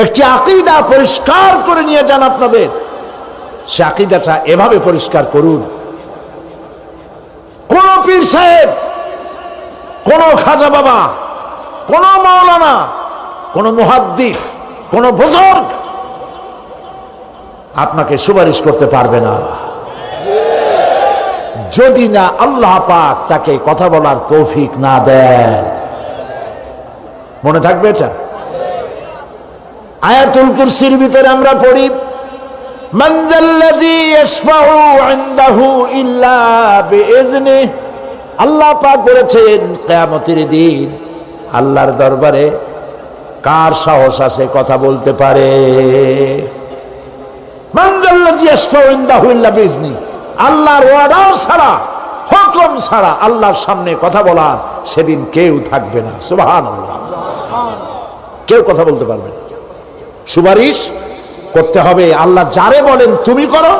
একটি আকীদা পরিষ্কার করে নিয়ে যান আপনাদের। সে আকীদাটা এভাবে পরিষ্কার করুন, কোন পীর সাহেব, কোন খাজা বাবা, কোন মাওলানা, কোন মুহাদ্দিস, কোন বুজুর্গ আপনাকে সুপারিশ করতে পারবে না যদি না আল্লাহ পাক তাকে কথা বলার তৌফিক না দেন। মনে থাকবে এটা। আয়াতুল কুরসির ভিতরে আমরা পড়ি, মান যাল্লাযী ইয়াশফাউ ইনদাহু ইল্লা বিইযনিহি। আল্লাহ পাক বলেছেন কিয়ামতের দিন আল্লাহর দরবারে কার সাহস আছে কথা বলতে পারে? মান যাল্লাযী ইয়াশফাউ ইনদাহু ইল্লা বিইযনিহি। আল্লাহর অর্ডার ছাড়া, হুকুম ছাড়া আল্লাহর সামনে কথা বলার সেদিন কেউ থাকবে না। সুবহানাল্লাহ। কেউ কথা বলতে পারবে না। সুপারিশ করতে হবে আল্লাহ যারে বলেন তুমি করো,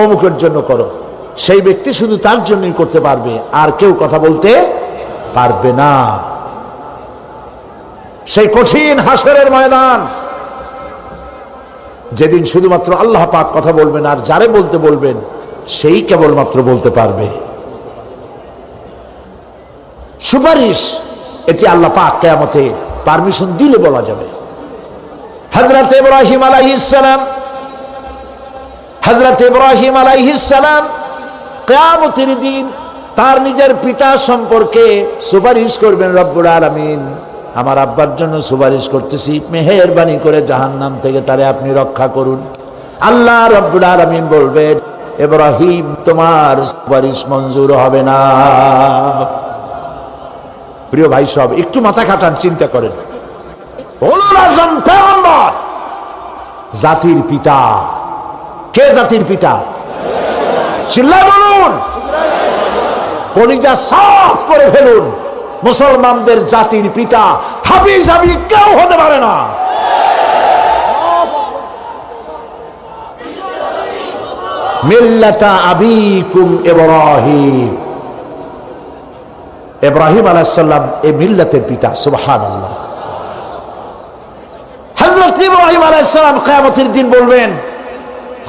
অমুকের জন্য করো, সেই ব্যক্তি শুধু তার জন্যই করতে পারবে, আর কেউ কথা বলতে পারবে না। সেই কঠিন হাসরের ময়দান, যেদিন শুধুমাত্র আল্লাহ পাক কথা বলবেন, আর যারে বলতে বলবেন সেই কেবলমাত্র বলতে পারবে। সুপারিশ এটি আল্লাহ পাক কিয়ামতে পারমিশন দিলে বলা যাবে। হযরত ইব্রাহিম আলাইহিস সালাম কিয়ামতের দিন তার নিজের পিতা সম্পর্কে সুপারিশ করবেন। রব্বুল আলামিন, আমার আব্বার জন্য সুপারিশ করতেছি, মেহেরবানি করে জাহান্নাম থেকে তারে আপনি রক্ষা করুন। আল্লাহ রব্বুল আলামিন বলবেন, ইব্রাহিম তোমার সুপারিশ মঞ্জুর হবে না। প্রিয় ভাই সব, একটু মাথা খাটান, চিন্তা করেন। উলুল আযম পয়গম্বর, জাতির পিতা। কে জাতির পিতা? চিল্লায় বলুন, কলিজা সাফ করে ফেলুন। মুসলমানদের জাতির পিতা হাবিজ হাবি কেউ হতে পারে না। মিল্লাতা আবিকুম ইব্রাহিম। ইব্রাহিম আলাইহিস সালাম এই মিল্লাতের পিতা। সুবহানাল্লাহ। হযরত ইব্রাহিম আলাইহিস সালাম কিয়ামতের দিন বলবেন,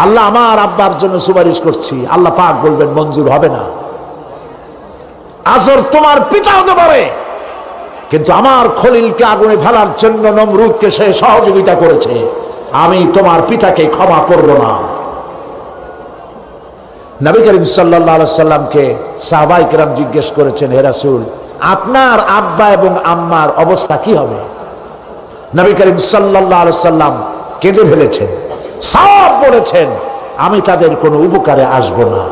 আল্লাহ আমার আব্বার জন্য সুপারিশ করছি। আল্লাহ পাক বলবেন মঞ্জুর হবে না। আজর তোমার পিতা হতে পারে, কিন্তু আমার খলিলকে আগুনে ফেলার জন্য নমরুদকে সে সহযোগিতা করেছে, আমি তোমার পিতাকে ক্ষমা করব না। নবী করিম সাল্লাল্লাহু আলাইহি সাল্লামকে সাহাবায়ে কেরাম জিজ্ঞেস করেছেন, হে রাসূল, আপনার আব্বা এবং আম্মার অবস্থা কি হবে? নবী করিম সাল্লাল্লাহু আলাইহি সাল্লাম কেঁদে ফেলেছেন, সব বলেছেন, আমি তাদের কোনো উপকারে আসব না।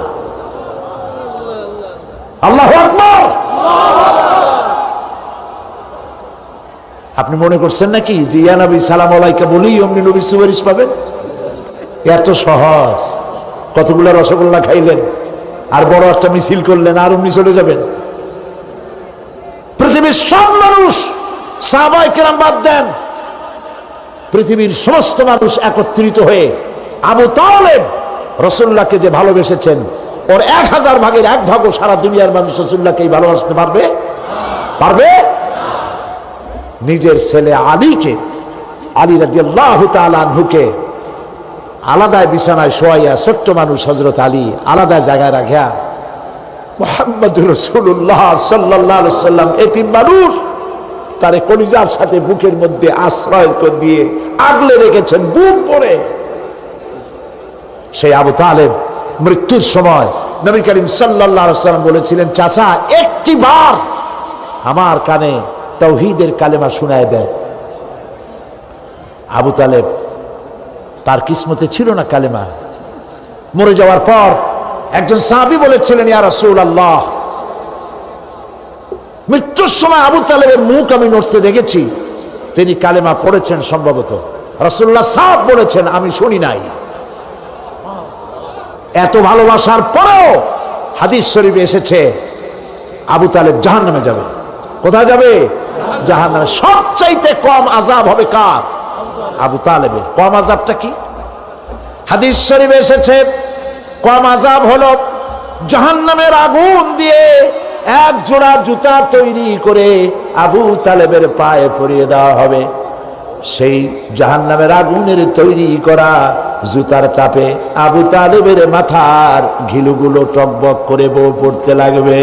আল্লাহু আকবার। আপনি মনে করছেন নাকি যে ইয়া নবী সালাম আলাইকা বলি অমনি নবী সুপারিশ পাবেন? এত সহজ। কতগুলো রসগোল্লা খাইলেন আর বড় একটা মিছিল করলেন আর অমনি চলে যাবেন? পৃথিবীর সব মানুষ, সাহাবায়ে কেরাম বাদ দেন, পৃথিবীর সমস্ত মানুষ একত্রিত হয়ে আবু তালেব রাসূলুল্লাহকে যে ভালোবেসেছেন, ওর 1000 ভাগের 1 ভাগও সারা দুনিয়ার মানুষ রাসূলুল্লাহকে ভালোবাসতে পারবে? পারবে? নিজের ছেলে আলীকে, আলী রাদিয়াল্লাহু তাআলা আনহুকে আলাদা বিছানায় শোয়াইয়া, ছোট্ট মানুষ হযরত আলী আলাদা জায়গায় রাখিয়া মুহাম্মদুর রাসূলুল্লাহ সাল্লাল্লাহু আলাইহি ওয়াসাল্লাম এতিম মানুষ তারে কলিজার সাথে বুকের মধ্যে আশ্রয় দিয়ে আগলে রেখেছেন বুক করে। সেই আবু তালেব মৃত্যুর সময় নবী করিম সাল্লাল্লাহু আলাইহি ওয়াসাল্লাম বলেছিলেন, চাচা একটিবার আমার কানে তাওহীদের কালেমা শোনায় দেন। আবু তালেব, তার কিসমতে ছিল না কালেমা। মরে যাওয়ার পর একজন সাহাবী বলেছিলেন, ইয়া রাসূলুল্লাহ, মৃত্যুর সময় আবু তালেবের মুখ আমি নড়তে দেখেছি, তিনি কালেমা পড়েছেন সম্ভবত। রাসূলুল্লাহ সাফ বলেছেন, আমি শুনি নাই। এত ভালোবাসার পরেও হাদিস শরীফে এসেছে আবু তালেব জাহান্নামে যাবে। কোথায় যাবে? জাহান্নামে। সবচাইতে কম আযাব হবে কার? আবু তালেবের। কম আযাবটা কি? হাদিস শরীফে এসেছে কম আযাব হলো জাহান্নামের আগুন দিয়ে 1 জোড়া জুতা তৈরি করে আবু তালেবের পায়ে পরিয়ে দেওয়া হবে। সেই জাহান্নামের আগুনের তৈরি করা জুতার তাপে আবু তালেবের মাথার ঘিলুগুলো টকবক করে বউ পড়তে লাগবে।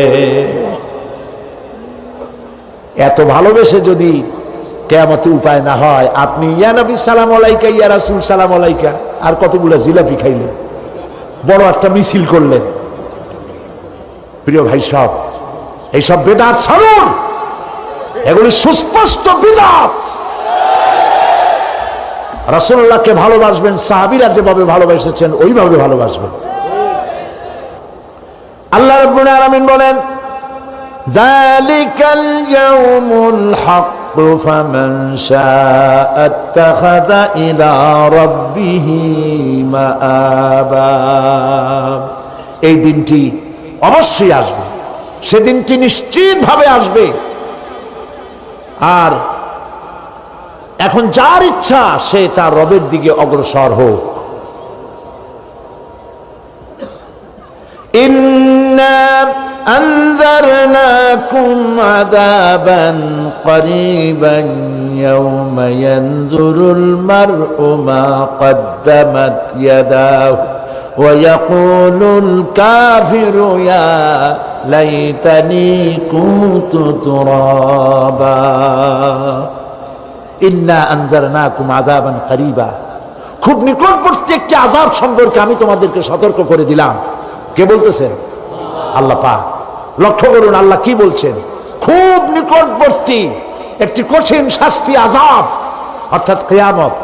এত ভালোবেসে যদি কিয়ামতে উপায় না হয়, আপনি ইয়া নবী সালাম আলাইকা, ইয়া রাসূল সালাম আলাইকা, আর কতগুলো জিলাপি খাইলেন, বড় একটা মিছিল করলেন। প্রিয় ভাই সব, এইসব বেদাত ছাড়ুন, এগুলি সুস্পষ্ট বিদআত। রাসূলুল্লাহকে ভালোবাসবেন, সাহাবীরা যেভাবে ভালোবেসেছেন ওইভাবে ভালোবাসবেন। আল্লাহ রাব্বুল আলামিন বলেন, যালিকাল ইয়াউমুল হক ফামান শাআ আত্তাখাযা ইলা রাব্বিহি মাআবা। এই দিনটি অবশ্যই আসবে, সেদিনটি নিশ্চিতভাবে আসবে। আর এখন যার ইচ্ছা সে তার রবের দিকে অগ্রসর হোক। ইন্না আনজারনাকুম আযাবান করিবান ইয়াওমা ইয়ানজুরুল মার'উ মা কদ্দামাত ইয়াদাহু ওয়া ইয়াকুলুল কাফিরু ইয়া লাইতানি কুনতু তুরাবা। ইন্না আনজারনাকুম আযাবান করিবা, খুব নিকটবর্তী একটি আযাব সম্পর্কে আমি তোমাদেরকে সতর্ক করে দিলাম। কে বলতেছেন? আল্লাহ পাক। লক্ষ্য করুন আল্লাহ কি বলছেন, খুব নিকটবর্তী একটি কঠিন শাস্তি, আযাব, অর্থাৎ কিয়ামত।